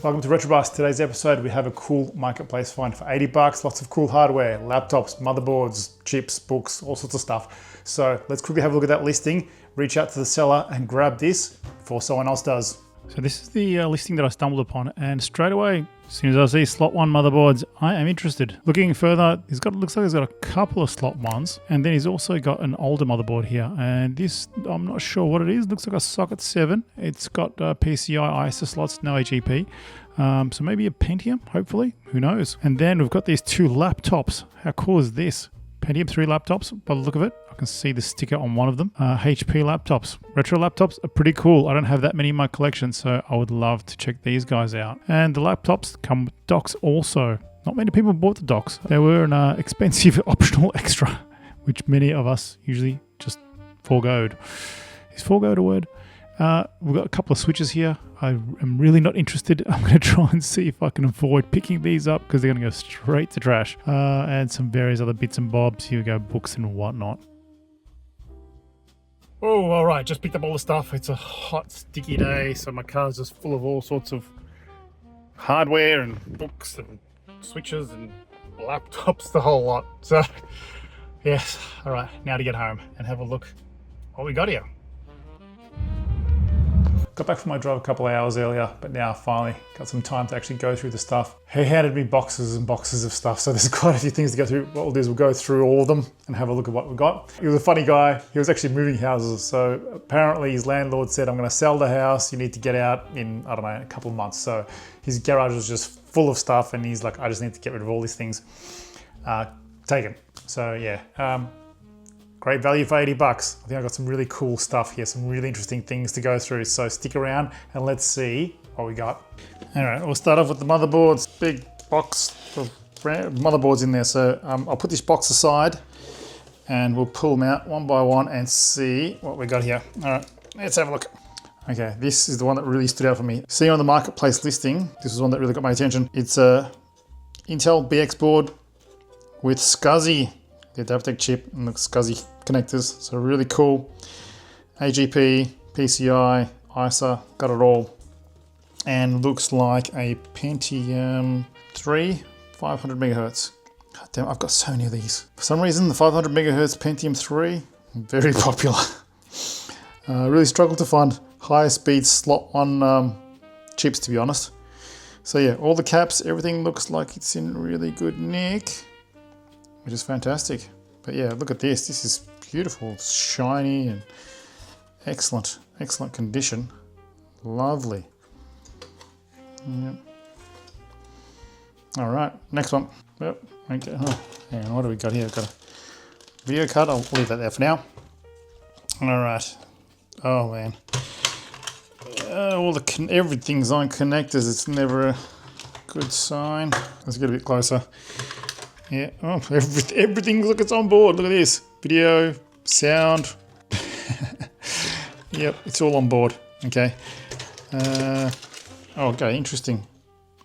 Welcome to RetroBus. Today's episode we have a cool marketplace find for 80 bucks. Lots of cool hardware, laptops, motherboards, chips, books, all sorts of stuff. So let's quickly have a look at that listing, reach out to the seller and grab this before someone else does. So this is the listing that I stumbled upon, and straight away, as soon as I see slot 1 motherboards, I am interested. Looking further, looks like he's got a couple of slot ones, and then he's also got an older motherboard here. And this, I'm not sure what it is. Looks like a socket 7. It's got PCI ISA slots, no AGP. So maybe a Pentium, hopefully. Who knows? And then we've got these 2 laptops. How cool is this? Pentium 3 laptops, by the look of it. I can see the sticker on one of them. HP laptops. Retro laptops are pretty cool. I don't have that many in my collection, so I would love to check these guys out. And the laptops come with docks also. Not many people bought the docks. They were an expensive optional extra, which many of us usually just foregoed. Is foregoed a word? We've got a couple of switches here. I am really not interested. I'm going to try and see if I can avoid picking these up because they're going to go straight to trash. And some various other bits and bobs. Here we go, books and whatnot. Oh, all right. Just picked up all the stuff. It's a hot, sticky day, so my car's just full of all sorts of hardware and books and switches and laptops, the whole lot. So, yes. All right. Now to get home and have a look what we got here. Got back from my drive a couple of hours earlier, but now finally got some time to actually go through the stuff. He handed me boxes and boxes of stuff, so there's quite a few things to go through. What we'll do is we'll go through all of them and have a look at what we got. He was a funny guy. He was actually moving houses, so apparently his landlord said, I'm going to sell the house. You need to get out in, I don't know, a couple of months. So his garage was just full of stuff, and he's like, I just need to get rid of all these things. Taken. So yeah. Great value for 80 bucks. I think I got some really cool stuff here, some really interesting things to go through. So stick around and let's see what we got. All right, we'll start off with the motherboards. Big box of motherboards in there. So I'll put this box aside and we'll pull them out one by one and see what we got here. All right, let's have a look. Okay, this is the one that really stood out for me. Seeing on the marketplace listing, this is one that really got my attention. It's a Intel BX board with SCSI. The Adaptec chip and the SCSI connectors, so really cool. AGP, PCI, ISA, got it all. And looks like a Pentium 3, 500 megahertz. God damn, I've got so many of these. For some reason, the 500 megahertz Pentium 3, very popular. Really struggled to find higher speed slot 1 chips, to be honest. So yeah, all the caps, everything looks like it's in really good nick, which is fantastic. But yeah, look at this. This is beautiful. It's shiny and excellent condition. Lovely. Yep. All right, next one. Yep. Okay. Oh, hang on, what do we got here? We've got a video card. I'll leave that there for now. All right. Oh man. Everything's on connectors. It's never a good sign. Let's get a bit closer. Yeah, oh, everything, look, it's on board. Look at this. Video, sound. Yep, it's all on board. Okay. Okay, interesting.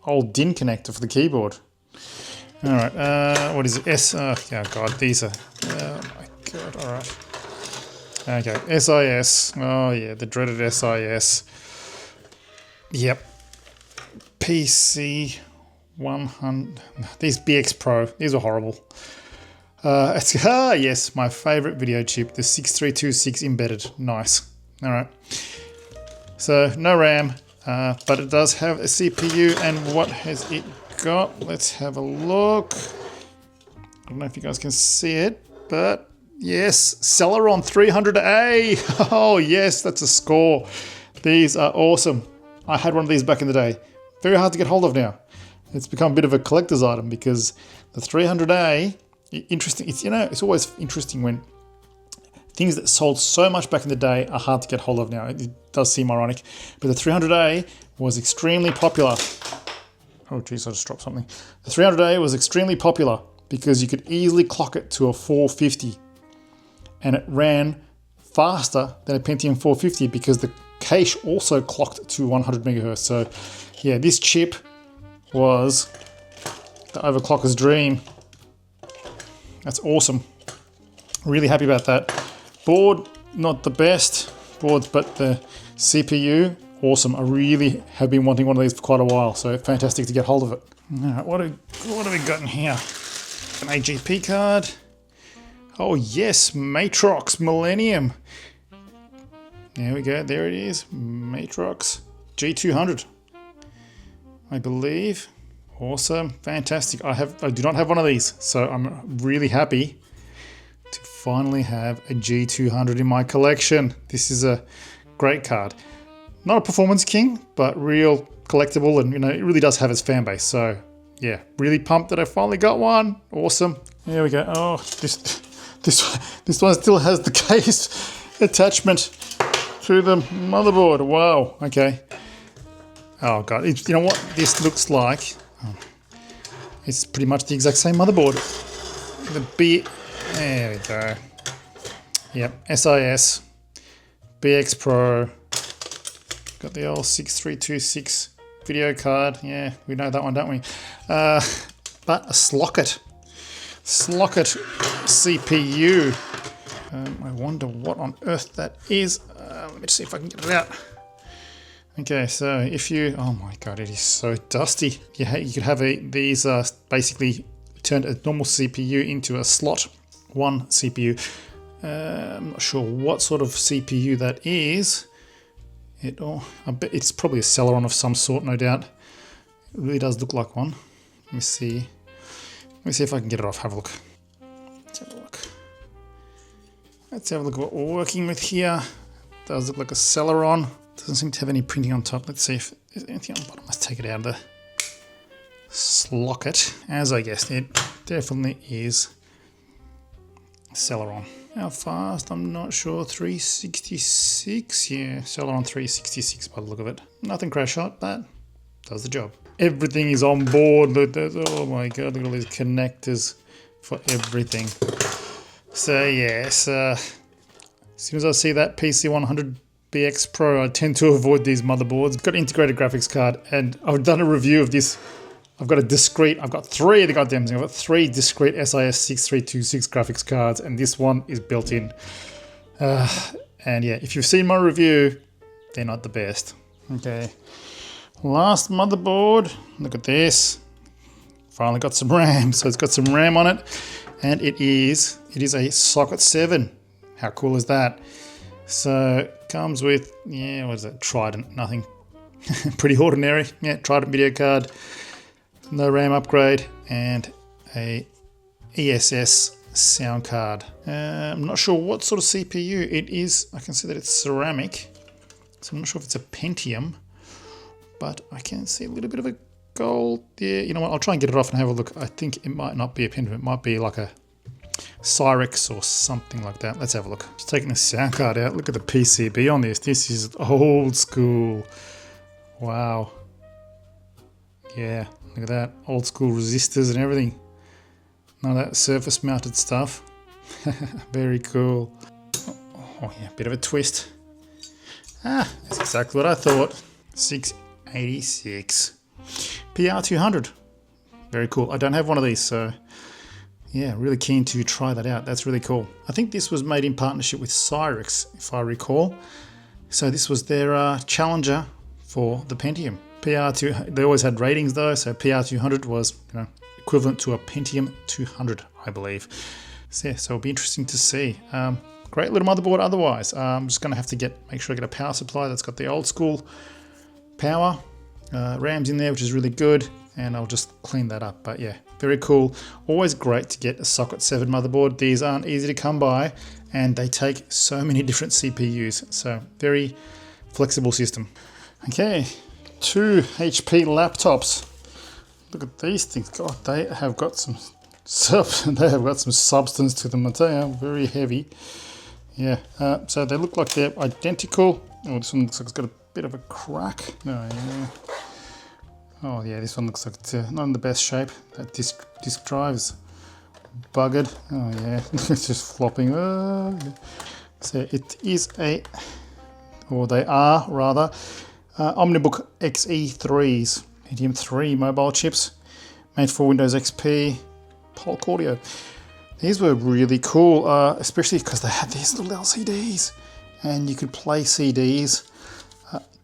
Old DIN connector for the keyboard. All right, what is it? Oh, God, these are, oh my God, all right. Okay, SIS. Oh, yeah, the dreaded SIS. Yep. PC 100. These BX Pro, these are horrible. Yes, my favorite video chip, the 6326 embedded. Nice. All right. So no RAM, but it does have a CPU. And what has it got? Let's have a look. I don't know if you guys can see it, but yes, Celeron 300A. Oh yes, that's a score. These are awesome. I had one of these back in the day. Very hard to get hold of now. It's become a bit of a collector's item because the 300A, interesting. It's always interesting when things that sold so much back in the day are hard to get hold of now. It does seem ironic, but the 300A was extremely popular. Oh geez, I just dropped something. The 300A was extremely popular because you could easily clock it to a 450, and it ran faster than a Pentium 450 because the cache also clocked to 100 megahertz. So yeah, this chip was the overclocker's dream. That's awesome. Really happy about that. Board, not the best boards, but the CPU, awesome. I really have been wanting one of these for quite a while, so fantastic to get hold of it. All right, what have we got in here? An AGP card. Oh yes, Matrox Millennium. There we go, there it is. Matrox G200, I believe. Awesome, fantastic. I do not have one of these, so I'm really happy to finally have a G200 in my collection. This is a great card. Not a performance king, but real collectible, and it really does have its fan base. So yeah, really pumped that I finally got one. Awesome. There we go. Oh, this one still has the case attachment to the motherboard. Wow. Okay. Oh god, you know what this looks like? It's pretty much the exact same motherboard. There we go. Yep, SIS, BX Pro. Got the old 6326 video card. Yeah, we know that one, don't we? But a Slocket CPU. I wonder what on earth that is. Let me see if I can get it out. Okay, so if you, oh my god, it is so dusty. You could have these basically turned a normal CPU into a slot 1 CPU. I'm not sure what sort of CPU that is. I bet it's probably a Celeron of some sort, no doubt. It really does look like one. Let me see. Let me see if I can get it off. Have a look. Let's have a look. Let's have a look at what we're working with here. It does look like a Celeron. Doesn't seem to have any printing on top. Let's see if there's anything on the bottom. Let's take it out of the Slocket. As I guessed, it definitely is Celeron. How fast? I'm not sure. 366? Yeah, Celeron 366 by the look of it. Nothing crash hot, but does the job. Everything is on board. Oh my god, look at all these connectors for everything. So yes, as soon as I see that PC100 BX Pro, I tend to avoid these motherboards. Got an integrated graphics card, and I've done a review of this. I've got three of the goddamn things. I've got 3 discrete SIS 6326 graphics cards, and this one is built in. And yeah, if you've seen my review, they're not the best. Okay, last motherboard. Look at this. Finally got some RAM. So it's got some RAM on it, and it is a socket 7. How cool is that? So comes with, yeah, what is it? Trident, nothing. Pretty ordinary. Yeah, Trident video card, no RAM upgrade, and a ESS sound card. I'm not sure what sort of CPU it is. I can see that it's ceramic, so I'm not sure if it's a Pentium, but I can see a little bit of a gold. Yeah, you know what? I'll try and get it off and have a look. I think it might not be a Pentium. It might be like a Cyrix or something like that. Let's have a look. Just taking the sound card out. Look at the PCB on this. This is old school. Wow. Yeah, look at that. Old school resistors and everything. None of that surface mounted stuff. Very cool. Oh yeah, bit of a twist. Ah, that's exactly what I thought. 686. PR200. Very cool. I don't have one of these, so yeah, really keen to try that out. That's really cool. I think this was made in partnership with Cyrix, if I recall. So this was their challenger for the Pentium. PR2, they always had ratings though, so PR200 was equivalent to a Pentium 200, I believe. So yeah, so it'll be interesting to see. Great little motherboard otherwise. I'm just going to have to make sure I get a power supply that's got the old school power. RAM's in there, which is really good, and I'll just clean that up. But yeah, very cool. Always great to get a socket 7 motherboard. These aren't easy to come by, and they take so many different CPUs. So very flexible system. Okay, 2 HP laptops. Look at these things. God, they have got some substance to them. I tell you, very heavy. Yeah. So they look like they're identical. Oh, this one looks like it's got a bit of a crack. Oh yeah. Oh yeah, this one looks like it's not in the best shape. That disk drive's buggered. Oh yeah, it's just flopping. Oh. So it is they are rather, OmniBook XE3s, Medium 3 mobile chips, made for Windows XP, Polk Audio. These were really cool, especially because they had these little LCDs, and you could play CDs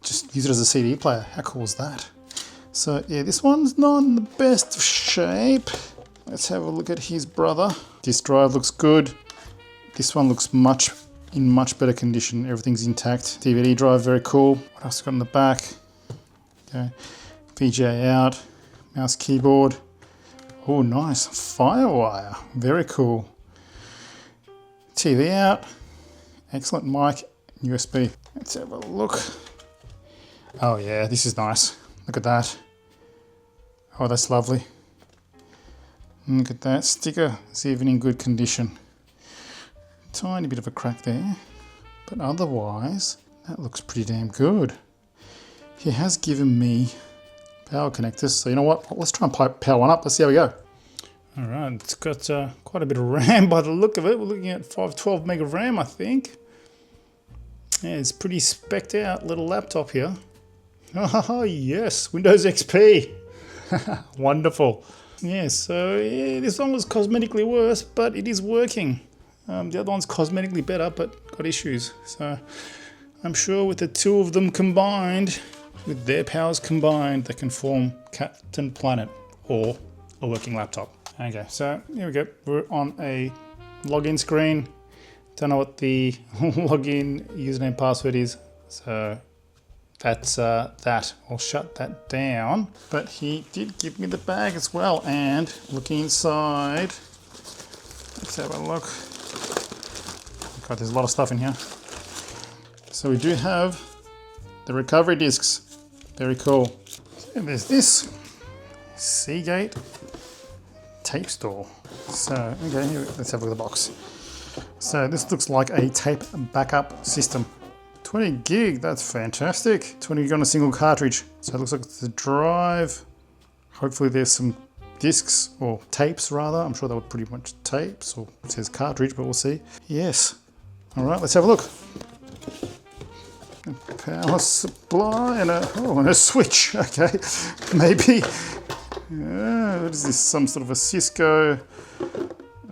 just use it as a CD player. How cool is that? So yeah, this one's not in the best of shape. Let's have a look at his brother. This drive looks good. This one looks in much better condition. Everything's intact. DVD drive, very cool. What else got in the back? Okay, VGA out, mouse, keyboard. Oh, nice. Firewire, very cool. TV out. Excellent mic, USB. Let's have a look. Oh yeah, this is nice. Look at that. Oh, that's lovely. Look at that sticker. It's even in good condition. Tiny bit of a crack there, but otherwise, that looks pretty damn good. He has given me power connectors, so you know what? Let's try and power one up. Let's see how we go. All right, it's got quite a bit of RAM by the look of it. We're looking at 512 meg of RAM, I think. Yeah, it's pretty specced out little laptop here. Oh yes, Windows XP. Wonderful. Yeah, so yeah, this one was cosmetically worse, but it is working. The other one's cosmetically better, but got issues. So I'm sure with the two of them combined, with their powers combined, they can form Captain Planet or a working laptop. Okay, so here we go. We're on a login screen. Don't know what the login username password is. So that's that. I'll shut that down. But he did give me the bag as well. And looking inside, let's have a look. God, there's a lot of stuff in here. So we do have the recovery discs. Very cool. And there's this Seagate tape store. So, okay, here, let's have a look at the box. So this looks like a tape backup system. 20 gig, that's fantastic. 20 gig on a single cartridge. So it looks like it's the drive. Hopefully there's some discs or tapes rather. I'm sure they were pretty much tapes, or it says cartridge, but we'll see. Yes. All right, let's have a look. A power supply and a switch. Okay, maybe. What is this? Some sort of a Cisco.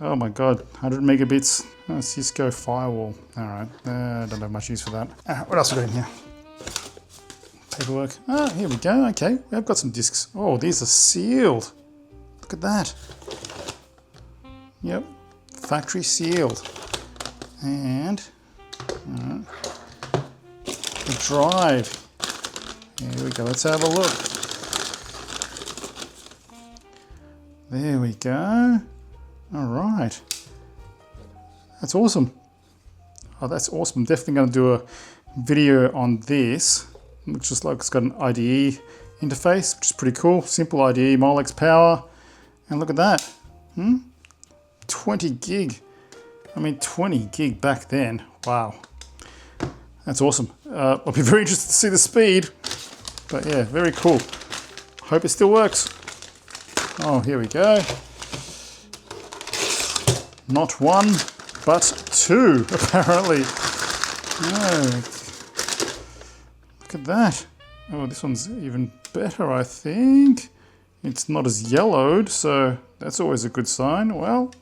Oh my God, 100 megabits. Oh, Cisco firewall. All right, I don't have much use for that. What else we got in here? Paperwork. Ah, here we go. Okay, we've got some discs. Oh, these are sealed. Look at that. Yep, factory sealed. And the drive. Here we go. Let's have a look. There we go. All right. That's awesome. Oh, that's awesome. I'm definitely going to do a video on this. Looks just like it's got an IDE interface, which is pretty cool. Simple IDE, Molex power. And look at that. 20 gig. I mean, 20 gig back then. Wow. That's awesome. I'll be very interested to see the speed. But yeah, very cool. Hope it still works. Oh, here we go. Not one, but two, apparently. Oh, look at that. Oh, this one's even better, I think. It's not as yellowed, so that's always a good sign. Well,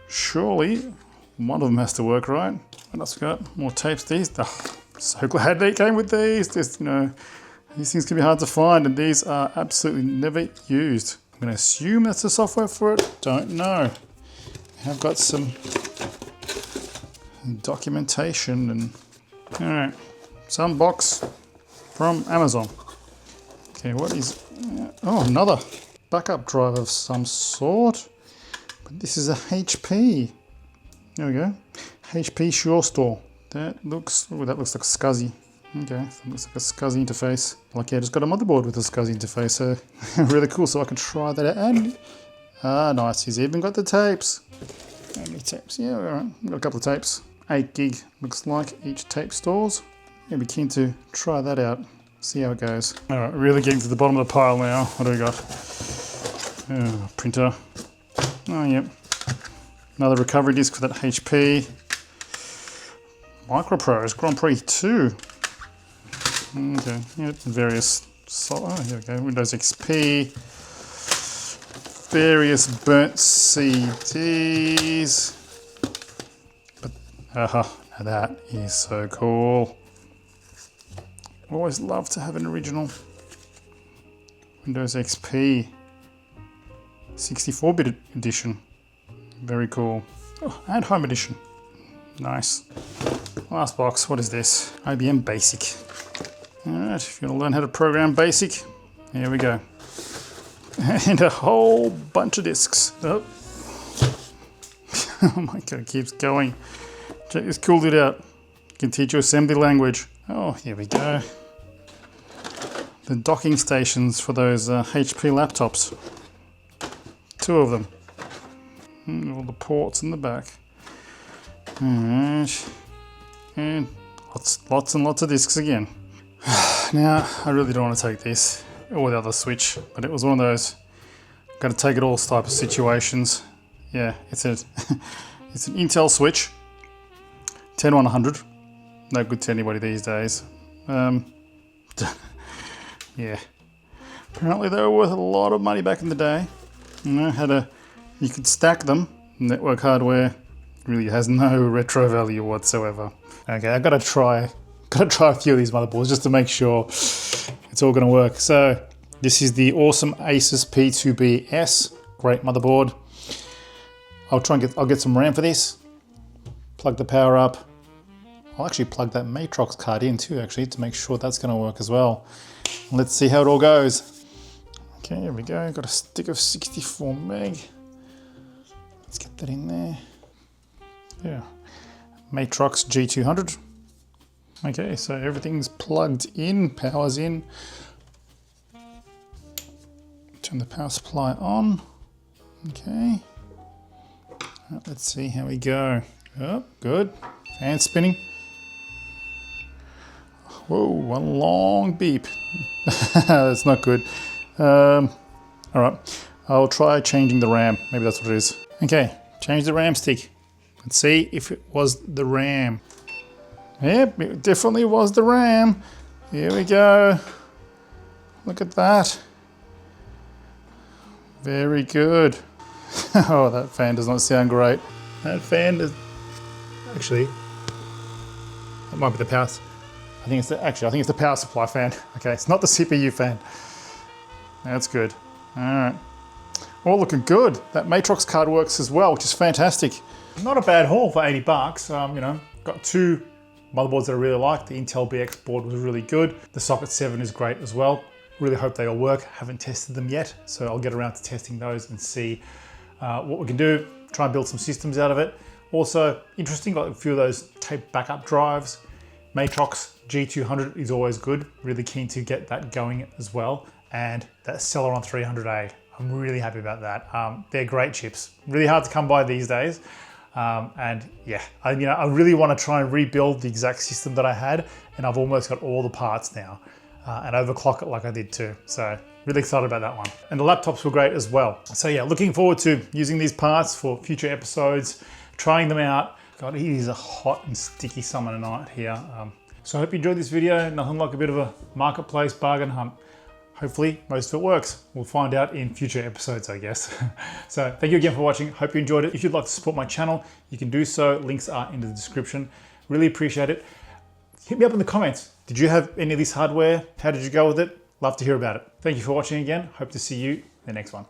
surely one of them has to work, right? What else we got? More tapes. These, so glad they came with these. Just, you know, these things can be hard to find, and these are absolutely never used. I'm going to assume that's the software for it. Don't know. I've got some documentation and all right, some box from Amazon. Okay, what is? Oh, another backup drive of some sort. But this is a HP. There we go. HP Sure Store. That looks like a SCSI. Okay, that looks like a SCSI interface. Like, yeah, I just got a motherboard with a SCSI interface, so really cool. So I can try that out. And nice. He's even got the tapes. How many tapes? Yeah, all right. We've got a couple of tapes. 8 gig looks like each tape stores. Yeah, be keen to try that out. See how it goes. All right, really getting to the bottom of the pile now. What do we got? Oh, printer. Oh, yep. Another recovery disc for that HP. Microprose Grand Prix 2. Okay, yep, various. Oh, here we go. Windows XP. Various burnt CDs. But, now that is so cool. Always love to have an original. Windows XP 64-bit edition. Very cool. Oh, and home edition. Nice. Last box, what is this? IBM Basic. Alright, if you want to learn how to program BASIC, here we go. And a whole bunch of discs. Oh, oh my god, it keeps going. Check this cool it out. You can teach you assembly language. Oh, here we go. The docking stations for those HP laptops. 2 of them. All the ports in the back. Alright. And lots and lots of discs again. Now, I really don't want to take this or the other switch, but it was one of those got to take it all type of situations. Yeah, it's an Intel switch, 10100. No good to anybody these days. Yeah. Apparently they were worth a lot of money back in the day. You know, you could stack them. Network hardware really has no retro value whatsoever. Okay, I've got to try a few of these motherboards just to make sure it's all going to work. So this is the awesome Asus P2B-S, great motherboard. I'll get some RAM for this. Plug the power up. I'll actually plug that Matrox card in too, actually, to make sure that's going to work as well. Let's see how it all goes. Okay, here we go. Got a stick of 64 meg. Let's get that in there. Yeah, Matrox G200. Okay, so everything's plugged in, power's in. Turn the power supply on. Okay. Let's see how we go. Oh, good. Fan spinning. Whoa, one long beep. That's not good. All right, I'll try changing the RAM. Maybe that's what it is. Okay, change the RAM stick. Let's see if it was the RAM. Yep, it definitely was the RAM. Here we go. Look at that. Very good. Oh, that fan does not sound great. That fan does... Actually, that might be the power... I think it's the power supply fan. Okay, it's not the CPU fan. That's good. All right. All looking good. That Matrox card works as well, which is fantastic. Not a bad haul for 80 bucks. You know, got 2 motherboards that I really like. The Intel BX board was really good. The Socket 7 is great as well. Really hope they all work. Haven't tested them yet, so I'll get around to testing those and see what we can do. Try and build some systems out of it. Also, interesting, got a few of those tape backup drives. Matrox G200 is always good. Really keen to get that going as well. And that Celeron 300A, I'm really happy about that. They're great chips. Really hard to come by these days. And yeah, I really want to try and rebuild the exact system that I had, and I've almost got all the parts now, and overclock it like I did too. So really excited about that one. And the laptops were great as well. So yeah, looking forward to using these parts for future episodes, trying them out. God, it is a hot and sticky summer night here. So I hope you enjoyed this video. Nothing like a bit of a marketplace bargain hunt. Hopefully most of it works. We'll find out in future episodes, I guess. So thank you again for watching. Hope you enjoyed it. If you'd like to support my channel, you can do so. Links are in the description. Really appreciate it. Hit me up in the comments. Did you have any of this hardware? How did you go with it? Love to hear about it. Thank you for watching again. Hope to see you in the next one.